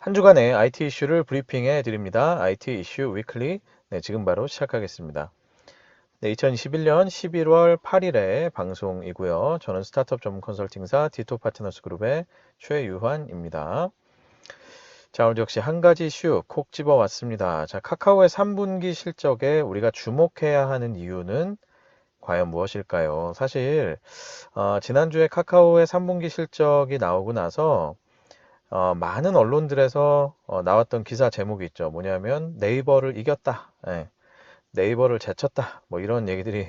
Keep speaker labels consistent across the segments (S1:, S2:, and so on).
S1: 한 주간의 IT 이슈를 브리핑해 드립니다. IT 이슈 위클리. 네, 지금 바로 시작하겠습니다. 네, 2021년 11월 8일에 방송이고요. 저는 스타트업 전문 컨설팅사 디토 파트너스 그룹의 최유환입니다. 자, 오늘 역시 한 가지 이슈 콕 집어 왔습니다. 자, 카카오의 3분기 실적에 우리가 주목해야 하는 이유는 과연 무엇일까요? 사실 지난주에 카카오의 3분기 실적이 나오고 나서 많은 언론들에서 나왔던 기사 제목이 있죠. 뭐냐면 네이버를 이겼다. 예, 네이버를 제쳤다. 뭐 이런 얘기들이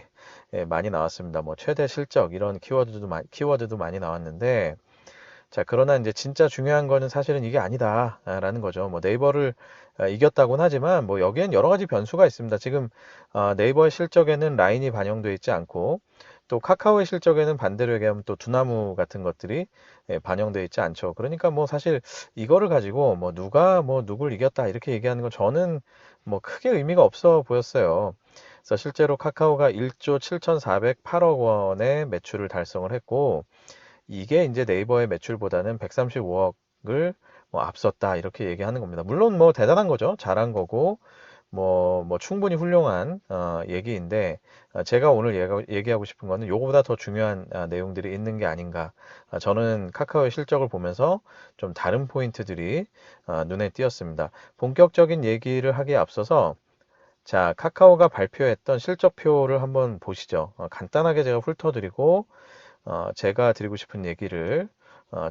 S1: 많이 나왔습니다. 뭐 최대 실적 이런 키워드도 많이 나왔는데, 자, 그러나 이제 진짜 중요한 거는 사실은 이게 아니다라는 거죠. 뭐 네이버를 이겼다고는 하지만 뭐 여기엔 여러 가지 변수가 있습니다. 지금 네이버의 실적에는 라인이 반영되어 있지 않고, 또 카카오의 실적에는 반대로 얘기하면 또 두나무 같은 것들이 반영되어 있지 않죠. 그러니까 뭐 사실 이거를 가지고 뭐 누가 뭐 누굴 이겼다 이렇게 얘기하는 건 저는 뭐 크게 의미가 없어 보였어요. 그래서 실제로 카카오가 1조 7,408억 원의 매출을 달성을 했고, 이게 이제 네이버의 매출보다는 135억을 뭐 앞섰다 이렇게 얘기하는 겁니다. 물론 뭐 대단한 거죠. 잘한 거고 뭐 충분히 훌륭한 얘기인데, 제가 오늘 얘기하고 싶은 거는 요거보다 더 중요한 내용들이 있는 게 아닌가. 저는 카카오의 실적을 보면서 좀 다른 포인트들이 눈에 띄었습니다. 본격적인 얘기를 하기에 앞서서, 자, 카카오가 발표했던 실적표를 한번 보시죠. 간단하게 제가 훑어드리고 제가 드리고 싶은 얘기를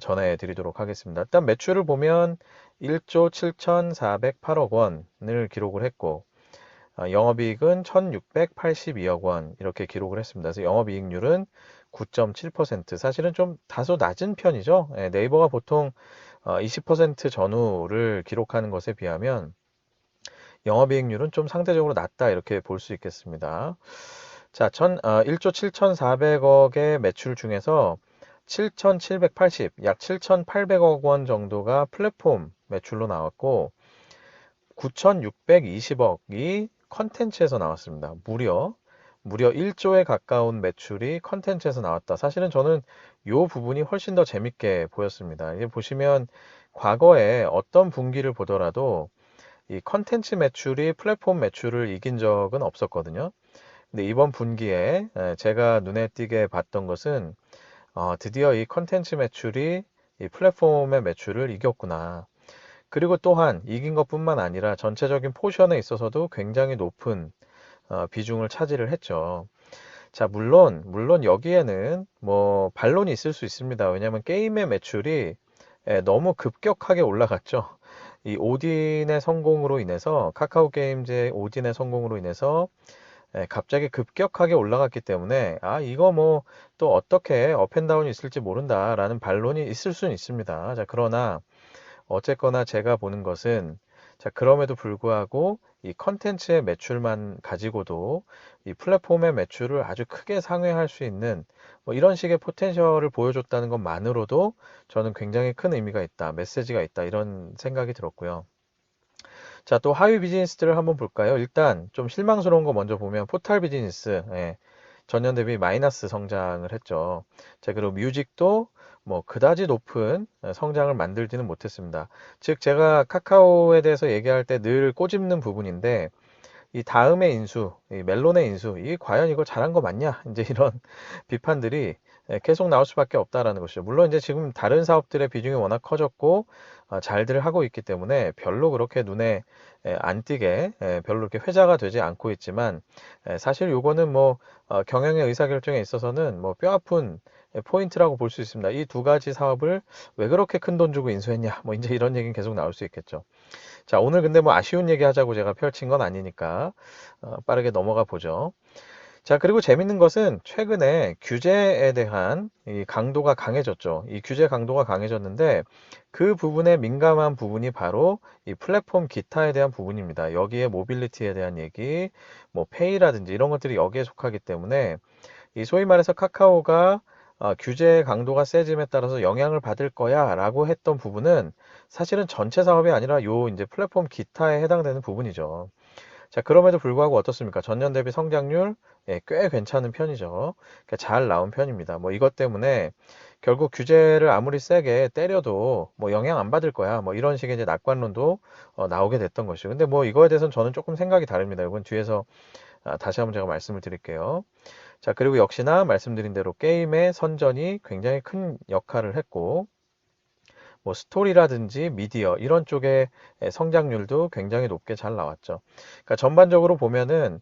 S1: 전해드리도록 하겠습니다. 일단 매출을 보면 1조 7,408억 원을 기록을 했고, 영업이익은 1,682억 원 이렇게 기록을 했습니다. 그래서 영업이익률은 9.7%. 사실은 좀 다소 낮은 편이죠. 예, 네이버가 보통 20% 전후를 기록하는 것에 비하면 영업이익률은 좀 상대적으로 낮다 이렇게 볼 수 있겠습니다. 자, 1조 7,400억의 매출 중에서 7,780, 약 7,800억 원 정도가 플랫폼 매출로 나왔고, 9,620억이 컨텐츠에서 나왔습니다. 무려 1조에 가까운 매출이 컨텐츠에서 나왔다. 사실은 저는 이 부분이 훨씬 더 재밌게 보였습니다. 이게 보시면 과거에 어떤 분기를 보더라도 이 컨텐츠 매출이 플랫폼 매출을 이긴 적은 없었거든요. 근데 이번 분기에 제가 눈에 띄게 봤던 것은 드디어 이 컨텐츠 매출이 이 플랫폼의 매출을 이겼구나. 그리고 또한 이긴 것뿐만 아니라 전체적인 포션에 있어서도 굉장히 높은 비중을 차지를 했죠. 자, 물론 여기에는 뭐 반론이 있을 수 있습니다. 왜냐하면 게임의 매출이 너무 급격하게 올라갔죠. 이 오딘의 성공으로 인해서, 카카오 게임즈의 오딘의 성공으로 인해서 갑자기 급격하게 올라갔기 때문에 이거 뭐 또 어떻게 업앤다운이 있을지 모른다라는 반론이 있을 수는 있습니다. 자, 그러나 어쨌거나 제가 보는 것은, 자, 그럼에도 불구하고 이 컨텐츠의 매출만 가지고도 이 플랫폼의 매출을 아주 크게 상회할 수 있는 뭐 이런 식의 포텐셜을 보여줬다는 것만으로도 저는 굉장히 큰 의미가 있다, 메시지가 있다 이런 생각이 들었고요. 자, 또 하위 비즈니스들을 한번 볼까요? 일단 좀 실망스러운 거 먼저 보면 포탈 비즈니스, 전년 대비 마이너스 성장을 했죠. 자, 그리고 뮤직도 뭐 그다지 높은 성장을 만들지는 못했습니다. 즉, 제가 카카오에 대해서 얘기할 때 늘 꼬집는 부분인데, 이 다음의 인수, 이 멜론의 인수, 이 과연 이거 잘한 거 맞냐? 이제 이런 비판들이 계속 나올 수밖에 없다라는 것이죠. 물론 이제 지금 다른 사업들의 비중이 워낙 커졌고 잘들 하고 있기 때문에 별로 그렇게 눈에 안 띄게 별로 이렇게 회자가 되지 않고 있지만, 사실 요거는 뭐 경영의 의사결정에 있어서는 뭐 뼈아픈 포인트라고 볼 수 있습니다. 이 두 가지 사업을 왜 그렇게 큰 돈 주고 인수했냐? 뭐 이제 이런 얘기는 계속 나올 수 있겠죠. 자, 오늘 근데 뭐 아쉬운 얘기 하자고 제가 펼친 건 아니니까 빠르게 넘어가 보죠. 자, 그리고 재밌는 것은 최근에 규제에 대한 이 강도가 강해졌죠. 이 규제 강도가 강해졌는데, 그 부분에 민감한 부분이 바로 이 플랫폼 기타에 대한 부분입니다. 여기에 모빌리티에 대한 얘기, 뭐 페이라든지 이런 것들이 여기에 속하기 때문에, 이 소위 말해서 카카오가 규제 강도가 세짐에 따라서 영향을 받을 거야 라고 했던 부분은 사실은 전체 사업이 아니라 요 이제 플랫폼 기타에 해당되는 부분이죠. 자, 그럼에도 불구하고 어떻습니까? 전년 대비 성장률 꽤 괜찮은 편이죠. 그러니까 잘 나온 편입니다. 뭐 이것 때문에 결국 규제를 아무리 세게 때려도 뭐 영향 안 받을 거야. 뭐 이런 식의 이제 낙관론도 나오게 됐던 것이죠. 근데 뭐 이거에 대해서는 저는 조금 생각이 다릅니다. 이건 뒤에서 다시 한번 제가 말씀을 드릴게요. 자, 그리고 역시나 말씀드린 대로 게임의 선전이 굉장히 큰 역할을 했고, 뭐 스토리라든지 미디어 이런 쪽의 성장률도 굉장히 높게 잘 나왔죠. 그러니까 전반적으로 보면은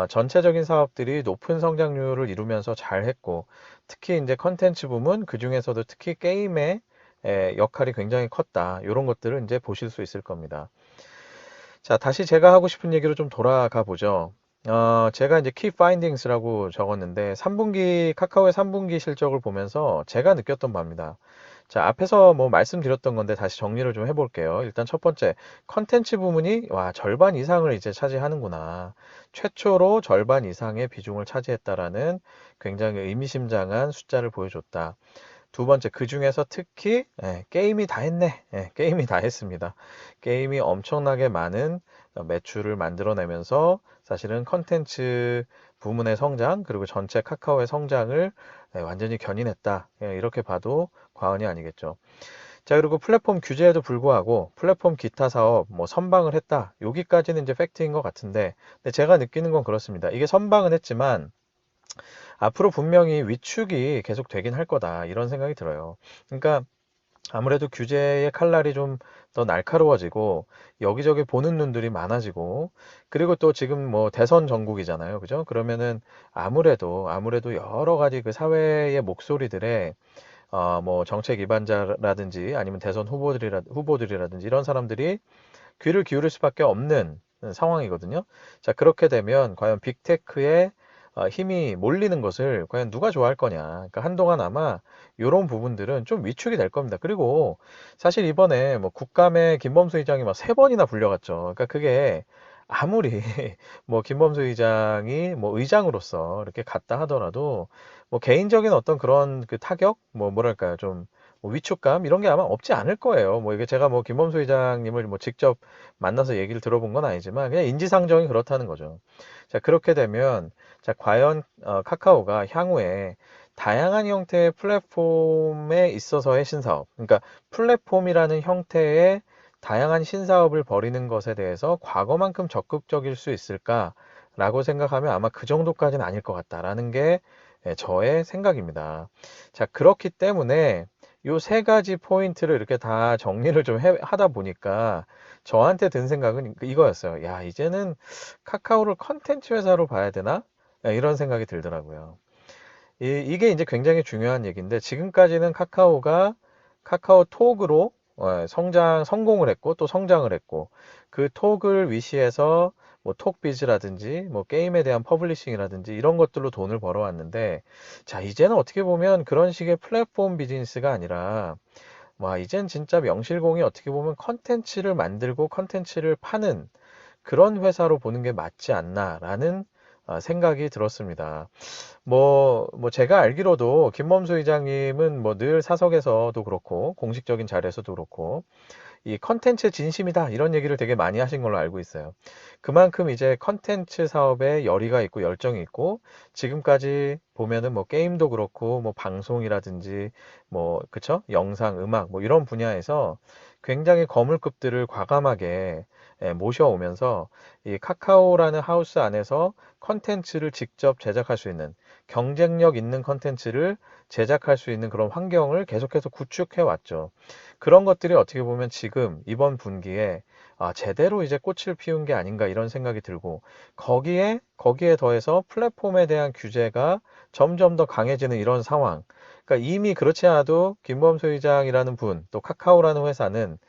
S1: 전체적인 사업들이 높은 성장률을 이루면서 잘 했고, 특히 이제 컨텐츠 부문 그 중에서도 특히 게임의 역할이 굉장히 컸다. 이런 것들을 이제 보실 수 있을 겁니다. 자, 다시 제가 하고 싶은 얘기로 좀 돌아가 보죠. 제가 이제 Key Findings라고 적었는데, 카카오의 3분기 실적을 보면서 제가 느꼈던 바입니다. 자, 앞에서 뭐 말씀드렸던 건데 다시 정리를 좀 해볼게요. 일단 첫 번째, 컨텐츠 부문이 와, 절반 이상을 이제 차지하는구나. 최초로 절반 이상의 비중을 차지했다라는 굉장히 의미심장한 숫자를 보여줬다. 두 번째, 그 중에서 특히 게임이 다 했네. 게임이 다 했습니다. 게임이 엄청나게 많은 매출을 만들어내면서 사실은 컨텐츠 부문의 성장, 그리고 전체 카카오의 성장을 완전히 견인했다. 이렇게 봐도 과언이 아니겠죠. 자, 그리고 플랫폼 규제에도 불구하고 플랫폼 기타 사업 뭐 선방을 했다. 여기까지는 이제 팩트인 것 같은데, 근데 제가 느끼는 건 그렇습니다. 이게 선방은 했지만 앞으로 분명히 위축이 계속 되긴 할 거다. 이런 생각이 들어요. 그러니까 아무래도 규제의 칼날이 좀 더 날카로워지고 여기저기 보는 눈들이 많아지고 그리고 또 지금 뭐 대선 전국이잖아요. 그죠? 그러면은 아무래도 여러 가지 그 사회의 목소리들에 뭐 정책 위반자라든지 아니면 대선 후보들이라든지 이런 사람들이 귀를 기울일 수밖에 없는 상황이거든요. 자, 그렇게 되면 과연 빅테크의 힘이 몰리는 것을 과연 누가 좋아할 거냐. 그러니까 한동안 아마 이런 부분들은 좀 위축이 될 겁니다. 그리고 사실 이번에 뭐 국감에 김범수 의장이 막 세 번이나 불려갔죠. 그러니까 그게 아무리 뭐 김범수 의장이 뭐 의장으로서 이렇게 갔다 하더라도 뭐 개인적인 어떤 그런 그 타격, 뭐 뭐랄까요, 좀 뭐 위축감 이런 게 아마 없지 않을 거예요. 뭐 이게 제가 뭐 김범수 의장님을 뭐 직접 만나서 얘기를 들어본 건 아니지만 그냥 인지상정이 그렇다는 거죠. 자, 그렇게 되면 자, 과연 카카오가 향후에 다양한 형태의 플랫폼에 있어서의 신사업, 그러니까 플랫폼이라는 형태의 다양한 신사업을 벌이는 것에 대해서 과거만큼 적극적일 수 있을까라고 생각하면 아마 그 정도까지는 아닐 것 같다라는 게 저의 생각입니다. 자, 그렇기 때문에 요 세 가지 포인트를 이렇게 다 정리를 좀 하다 보니까 저한테 든 생각은 이거였어요. 야, 이제는 카카오를 컨텐츠 회사로 봐야 되나? 이런 생각이 들더라고요. 이게 이제 굉장히 중요한 얘기인데 지금까지는 카카오가 카카오톡으로 성공을 했고 또 성장을 했고 그 톡을 위시해서 뭐 톡비즈라든지 뭐 게임에 대한 퍼블리싱이라든지 이런 것들로 돈을 벌어왔는데 자, 이제는 어떻게 보면 그런 식의 플랫폼 비즈니스가 아니라 와, 이젠 진짜 명실공히 어떻게 보면 컨텐츠를 만들고 컨텐츠를 파는 그런 회사로 보는 게 맞지 않나라는 생각이 들었습니다. 뭐 제가 알기로도 김범수 의장님은 뭐 늘 사석에서도 그렇고 공식적인 자리에서도 그렇고 이 컨텐츠 진심이다 이런 얘기를 되게 많이 하신 걸로 알고 있어요. 그만큼 이제 컨텐츠 사업에 열의가 있고 열정이 있고 지금까지 보면은 뭐 게임도 그렇고 뭐 방송이라든지 뭐 그쵸? 영상, 음악 뭐 이런 분야에서 굉장히 거물급들을 과감하게 모셔오면서 이 카카오라는 하우스 안에서 컨텐츠를 직접 제작할 수 있는 경쟁력 있는 컨텐츠를 제작할 수 있는 그런 환경을 계속해서 구축해 왔죠. 그런 것들이 어떻게 보면 지금 이번 분기에 제대로 이제 꽃을 피운 게 아닌가 이런 생각이 들고 거기에 더해서 플랫폼에 대한 규제가 점점 더 강해지는 이런 상황. 그러니까 이미 그렇지 않아도 김범수 의장이라는 분, 또 카카오라는 회사는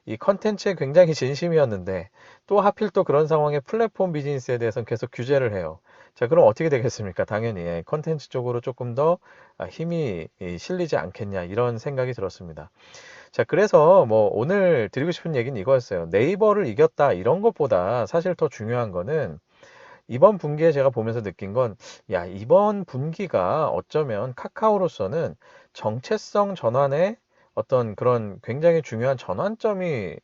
S1: 이 컨텐츠에 굉장히 진심이었는데 또 하필 또 그런 상황에 플랫폼 비즈니스에 대해서는 계속 규제를 해요. 자, 그럼 어떻게 되겠습니까? 당연히 컨텐츠 쪽으로 조금 더 힘이 실리지 않겠냐 이런 생각이 들었습니다. 자, 그래서 뭐 오늘 드리고 싶은 얘기는 이거였어요. 네이버를 이겼다 이런 것보다 사실 더 중요한 거는 이번 분기에 제가 보면서 느낀 건, 야, 이번 분기가 어쩌면 카카오로서는 정체성 전환의 어떤 그런 굉장히 중요한 전환점이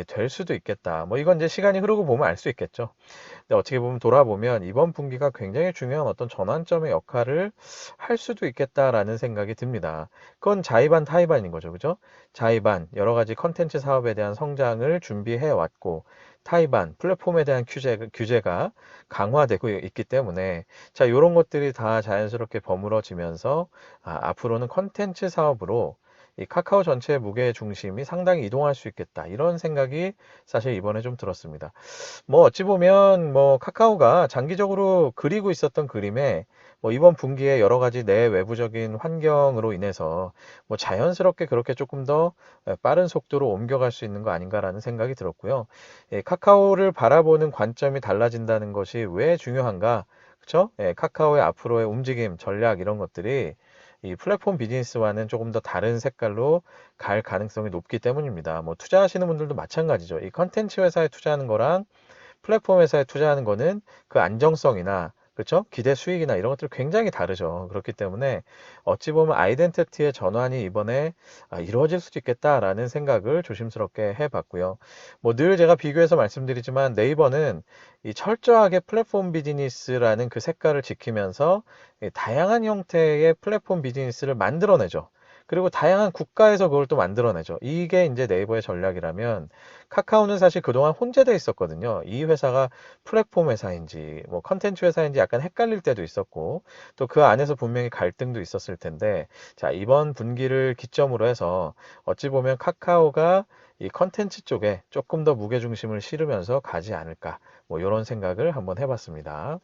S1: 될 수도 있겠다. 뭐 이건 이제 시간이 흐르고 보면 알 수 있겠죠. 근데 어떻게 보면 돌아보면 이번 분기가 굉장히 중요한 어떤 전환점의 역할을 할 수도 있겠다라는 생각이 듭니다. 그건 자의반 타의반인 거죠. 그죠? 자의반, 여러 가지 컨텐츠 사업에 대한 성장을 준비해 왔고, 타의반, 플랫폼에 대한 규제가 강화되고 있기 때문에, 자, 이런 것들이 다 자연스럽게 버무러지면서, 앞으로는 컨텐츠 사업으로 이 카카오 전체의 무게 중심이 상당히 이동할 수 있겠다. 이런 생각이 사실 이번에 좀 들었습니다. 뭐 어찌 보면 뭐 카카오가 장기적으로 그리고 있었던 그림에 뭐 이번 분기에 여러 가지 내외부적인 환경으로 인해서 뭐 자연스럽게 그렇게 조금 더 빠른 속도로 옮겨갈 수 있는 거 아닌가라는 생각이 들었고요. 카카오를 바라보는 관점이 달라진다는 것이 왜 중요한가? 그렇죠? 카카오의 앞으로의 움직임, 전략 이런 것들이 이 플랫폼 비즈니스와는 조금 더 다른 색깔로 갈 가능성이 높기 때문입니다. 뭐 투자하시는 분들도 마찬가지죠. 이 컨텐츠 회사에 투자하는 거랑 플랫폼 회사에 투자하는 거는 그 안정성이나 그렇죠? 기대 수익이나 이런 것들 굉장히 다르죠. 그렇기 때문에 어찌 보면 아이덴티티의 전환이 이번에 이루어질 수도 있겠다라는 생각을 조심스럽게 해봤고요. 뭐 늘 제가 비교해서 말씀드리지만 네이버는 이 철저하게 플랫폼 비즈니스라는 그 색깔을 지키면서 다양한 형태의 플랫폼 비즈니스를 만들어내죠. 그리고 다양한 국가에서 그걸 또 만들어내죠. 이게 이제 네이버의 전략이라면 카카오는 사실 그동안 혼재돼 있었거든요. 이 회사가 플랫폼 회사인지 뭐 컨텐츠 회사인지 약간 헷갈릴 때도 있었고 또 그 안에서 분명히 갈등도 있었을 텐데 자, 이번 분기를 기점으로 해서 어찌 보면 카카오가 이 컨텐츠 쪽에 조금 더 무게중심을 실으면서 가지 않을까 뭐 이런 생각을 한번 해봤습니다.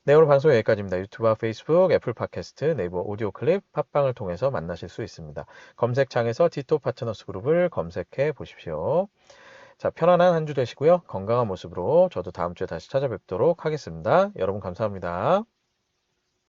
S1: 네, 오늘 방송 여기까지입니다. 유튜브와 페이스북, 애플 팟캐스트, 네이버 오디오 클립, 팟빵을 통해서 만나실 수 있습니다. 검색창에서 디토 파트너스 그룹을 검색해 보십시오. 자, 편안한 한 주 되시고요. 건강한 모습으로 저도 다음 주에 다시 찾아뵙도록 하겠습니다. 여러분 감사합니다.